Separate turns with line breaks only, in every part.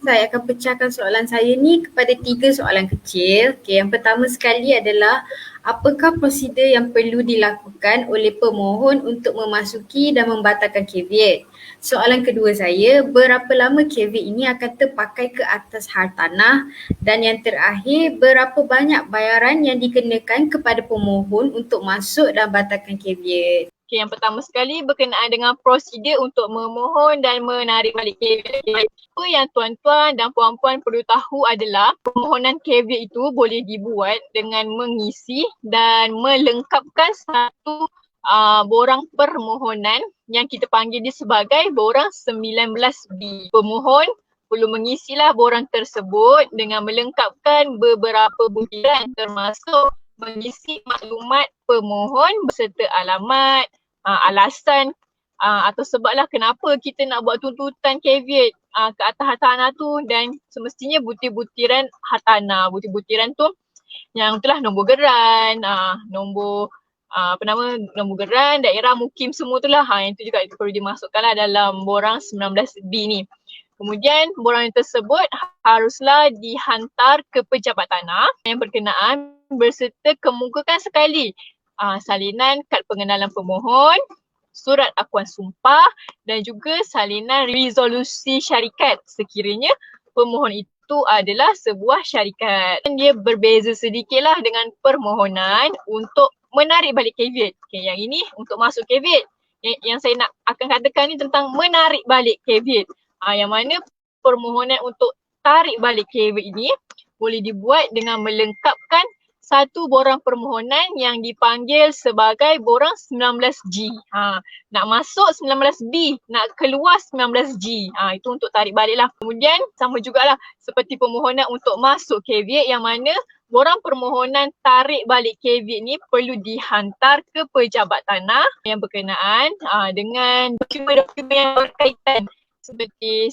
Saya akan pecahkan soalan saya ni kepada 3 soalan kecil. Okay, yang pertama sekali adalah apakah prosedur yang perlu dilakukan oleh pemohon untuk memasuki dan membatalkan caveat? Soalan kedua saya, berapa lama caveat ini akan terpakai ke atas hartanah? Dan yang terakhir, berapa banyak bayaran yang dikenakan kepada pemohon untuk masuk dan batalkan caveat?
Okay, yang pertama sekali berkenaan dengan prosedur untuk memohon dan menarik balik caveat. Apa yang tuan-tuan dan puan-puan perlu tahu adalah permohonan caveat itu boleh dibuat dengan mengisi dan melengkapkan satu borang permohonan yang kita panggil dia sebagai borang 19B. Pemohon perlu mengisilah borang tersebut dengan melengkapkan beberapa butiran termasuk mengisi maklumat pemohon beserta alamat, alasan atau sebablah kenapa kita nak buat tuntutan caveat ke atas hartanah tu, dan semestinya butir-butiran hartanah. Butir-butiran tu yang itulah nombor geran, nombor nombor geran, daerah mukim semua tu lah. Yang itu juga perlu dimasukkanlah dalam borang 19B ni. Kemudian borang tersebut haruslah dihantar ke pejabat tanah yang berkenaan berserta kemukakan sekali salinan kad pengenalan pemohon, surat akuan sumpah dan juga salinan resolusi syarikat sekiranya pemohon itu adalah sebuah syarikat. Dan dia berbeza sedikitlah dengan permohonan untuk menarik balik caveat. Okay, yang ini untuk masuk caveat. Yang saya nak akan katakan ni tentang menarik balik caveat. Yang mana permohonan untuk tarik balik caveat ini boleh dibuat dengan melengkapkan satu borang permohonan yang dipanggil sebagai borang 19G. Nak masuk 19B, nak keluar 19G. Itu untuk tarik balik lah. Kemudian sama jugalah seperti permohonan untuk masuk caveat yang mana borang permohonan tarik balik caveat ni perlu dihantar ke pejabat tanah yang berkenaan dengan dokumen-dokumen yang berkaitan seperti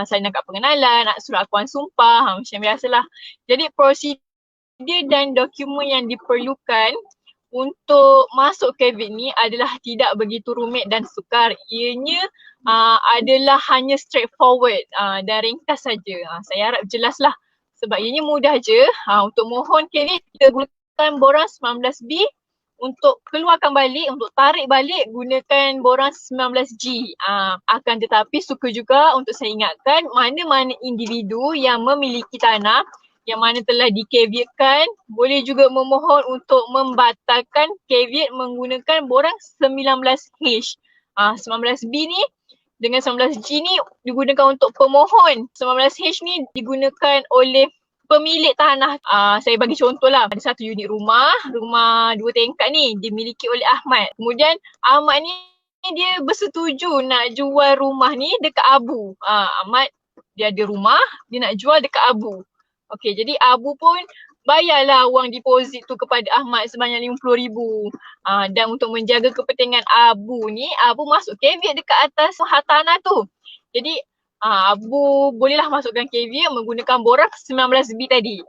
salinan kad pengenalan, surat akuan sumpah, macam biasalah. Jadi prosedur dan dokumen yang diperlukan untuk masuk caveat ni adalah tidak begitu rumit dan sukar. Ianya adalah hanya straightforward dan ringkas saja. Saya harap jelaslah sebab ianya mudah je. Untuk mohon caveat kita gunakan borang 19B, untuk keluarkan balik, untuk tarik balik gunakan borang 19G. Akan tetapi suka juga untuk saya ingatkan mana-mana individu yang memiliki tanah yang mana telah di-caveatkan boleh juga memohon untuk membatalkan caveat menggunakan borang 19H. 19B ni dengan 19G ni digunakan untuk pemohon. 19H ni digunakan oleh pemilik tanah. Saya bagi contoh lah, ada satu unit rumah 2 tingkat ni dimiliki oleh Ahmad. Kemudian Ahmad ni dia bersetuju nak jual rumah ni dekat Abu. Ahmad dia ada rumah, dia nak jual dekat Abu. Okey, jadi Abu pun bayarlah wang deposit tu kepada Ahmad sebanyak RM50,000. Dan untuk menjaga kepentingan Abu ni, Abu masuk caveat dekat atas hartanah tu. Jadi Abu bolehlah masukkan caveat menggunakan borang 19B tadi.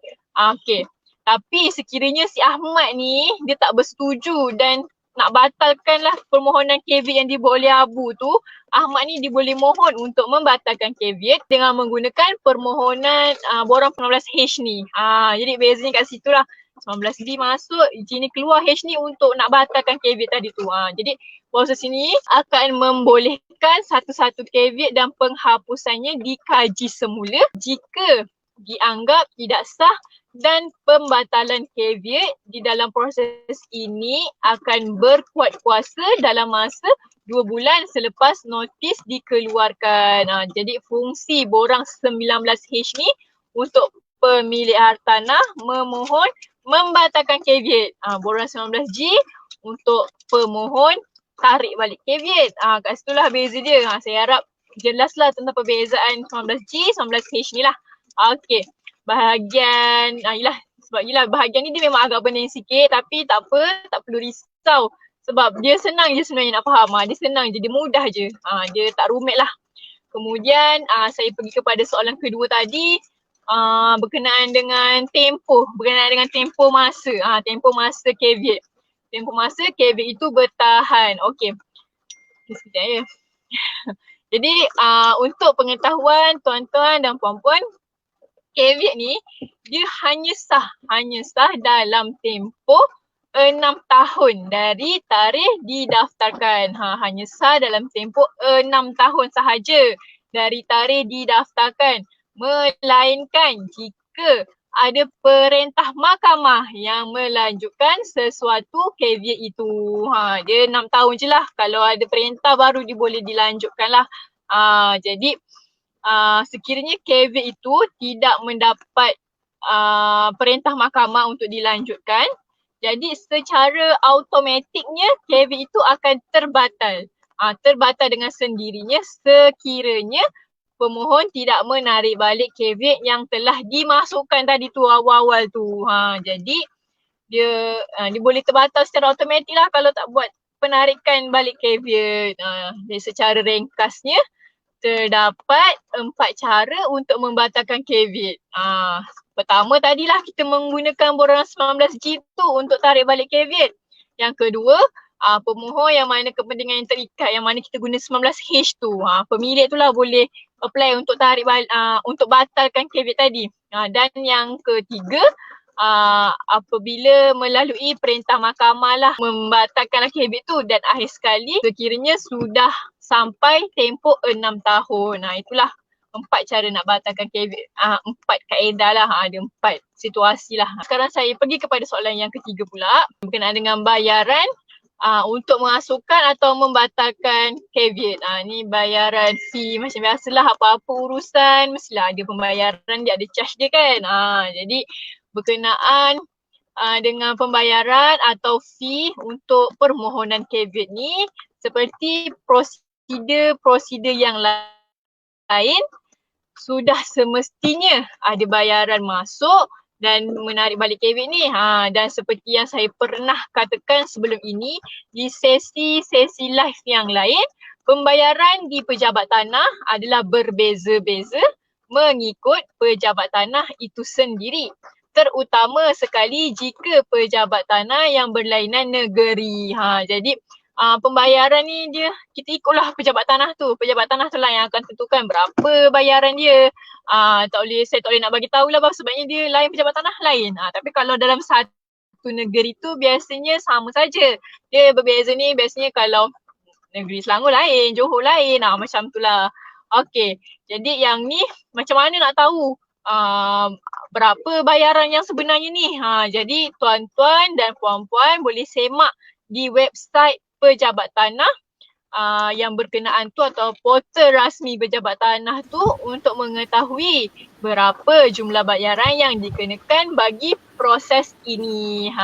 Okey. Tapi sekiranya si Ahmad ni dia tak bersetuju dan nak batalkanlah permohonan caveat yang dibuat oleh Abu tu, Ahmad ni dia boleh mohon untuk membatalkan caveat dengan menggunakan permohonan borang 19H ni. Jadi bezanya kat situ lah. 19B masuk, G ni keluar, H ni untuk nak batalkan caveat tadi tu. Jadi proses ini akan membolehkan satu-satu caveat dan penghapusannya dikaji semula jika dianggap tidak sah, dan pembatalan caveat di dalam proses ini akan berkuat kuasa dalam masa 2 bulan selepas notis dikeluarkan. Jadi fungsi borang 19H ni untuk pemilik hartanah memohon membatalkan caveat. Borang 19G untuk pemohon tarik balik caveat. Kat situlah beza dia. Saya harap jelaslah tentang perbezaan 19G, 19H ni lah. Okey. Bahagian yelah bahagian ni dia memang agak pening sikit, tapi tak apa, tak perlu risau sebab dia senang je sebenarnya nak faham. Dia senang je, dia mudah je. Dia tak rumit lah. Kemudian saya pergi kepada soalan kedua tadi, berkenaan dengan tempoh masa. Tempoh masa caveat. Tempoh masa caveat itu bertahan. Okey. Sekejap ya. Jadi untuk pengetahuan tuan-tuan dan puan-puan, caveat ni dia hanya sah dalam tempoh 6 tahun dari tarikh didaftarkan. Hanya sah dalam tempoh 6 tahun sahaja dari tarikh didaftarkan. Melainkan jika ada perintah mahkamah yang melanjutkan sesuatu caveat itu. Dia 6 tahun je lah. Kalau ada perintah baru dia boleh dilanjutkan lah. Jadi sekiranya caveat itu tidak mendapat perintah mahkamah untuk dilanjutkan, jadi secara automatiknya caveat itu akan terbatal. Terbatal dengan sendirinya sekiranya pemohon tidak menarik balik caveat yang telah dimasukkan tadi tu awal-awal tu. Jadi dia boleh terbatal secara automatik lah kalau tak buat penarikan balik caveat. Jadi secara ringkasnya, terdapat 4 cara untuk membatalkan caveat. Pertama tadilah kita menggunakan boralan 19G tu untuk tarik balik caveat. Yang kedua, pemohon yang mana kepentingan yang terikat, yang mana kita guna 19H tu. Pemilik tu lah boleh apply untuk tarik balik, untuk batalkan caveat tadi. Dan yang ketiga, apabila melalui perintah mahkamah lah membatalkan caveat tu, dan akhir sekali sekiranya sudah sampai tempoh 6 tahun. Itulah 4 cara nak batalkan caveat. 4 kaedah lah. Ada 4 situasi lah. Sekarang saya pergi kepada soalan yang ketiga pula. Berkenaan dengan bayaran untuk memasukkan atau membatalkan caveat. Ni bayaran fee macam biasalah, apa-apa urusan mestilah ada pembayaran dia, ada charge dia kan. Jadi berkenaan dengan pembayaran atau fee untuk permohonan caveat ni, seperti prosedur yang lain, sudah semestinya ada bayaran masuk dan menarik balik caveat ni. Dan seperti yang saya pernah katakan sebelum ini di sesi-sesi live yang lain, pembayaran di pejabat tanah adalah berbeza-beza mengikut pejabat tanah itu sendiri. Terutama sekali jika pejabat tanah yang berlainan negeri. Jadi pembayaran ni dia, kita ikutlah pejabat tanah tu. Pejabat tanah tu lah yang akan tentukan berapa bayaran dia. Saya tak boleh nak bagi tahu lah sebabnya dia lain pejabat tanah lain. Tapi kalau dalam satu negeri tu biasanya sama saja. Dia berbeza ni biasanya kalau negeri Selangor lain, Johor lain, macam tu lah. Okey, jadi yang ni macam mana nak tahu berapa bayaran yang sebenarnya ni? Jadi tuan-tuan dan puan-puan boleh semak di website pejabat tanah yang berkenaan tu, atau portal rasmi pejabat tanah tu, untuk mengetahui berapa jumlah bayaran yang dikenakan bagi proses ini.